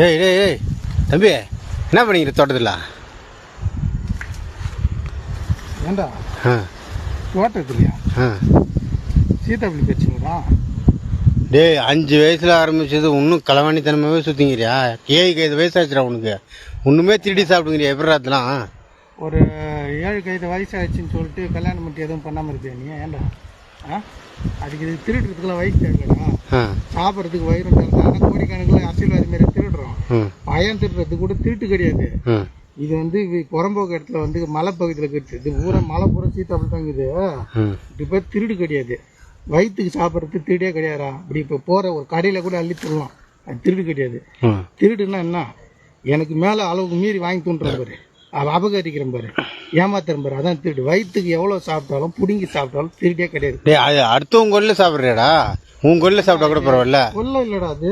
ஏய் டேய் ஏய் தம்பி, என்ன பண்ணிக்கிற தோட்டத்தில்? ஏண்டா ஆ தோட்டத்துலையா ஆ சீத்தாப்பள்ளி வச்சுங்களா? டேய் 5 வயசில் ஆரம்பிச்சது இன்னும் களவாணித்தனமாகவே சுற்றிங்கிறியா? 7 வயசாச்சுடா உனக்கு, ஒன்றுமே திருடி சாப்பிடுங்கிறியா? எப்படி அதெல்லாம்? ஒரு 7 வயசாச்சுன்னு சொல்லிட்டு கல்யாணம் பண்ணி எதுவும் பண்ணாமல் இருப்பியா நீ? ஏண்டா அதுக்கு இது திருடுறதுக்குலாம் வயசு தேவைடா. சாப்பிட்றதுக்கு வயிறு தேவை. கோடிக்கணக்கில் அரசியல்வாதி மாரி திருடுறோம். பயம் திருடுறதுக்கு கூட திருட்டு கிடையாது. இது வந்து புறம்போக்கு இடத்துல வந்து மலைப்பகுதியில் இருக்குது. இது பூரா மலை பூரா சீத்தாப்பள்ளி தான் இருக்குது. இப்போ திருடு கிடையாது. வயிற்றுக்கு சாப்பிட்றதுக்கு திருடே கிடையாதா? இப்படி இப்போ போகிற ஒரு கடையில் கூட அள்ளி தரலாம். அது திருடு கிடையாது. திருடுன்னா என்ன? எனக்கு மேலே அளவுக்கு மீறி வாங்கி தூண்டுற பாரு, அபகரிக்கிறேன் பாரு, ஏமாத்துறேன் பாரு, அதான் திருடு. வயிற்றுக்கு எவ்வளோ சாப்பிட்டாலும் பிடுங்கி சாப்பிட்டாலும் திருடே கிடையாது. டேய் அது அடுத்தவங்க கொல்ல சாப்பிட்றியாடா? உன் கொல்ல சாப்பிட்டா கூட பரவாயில்ல. கொல்ல இல்லைடா, அது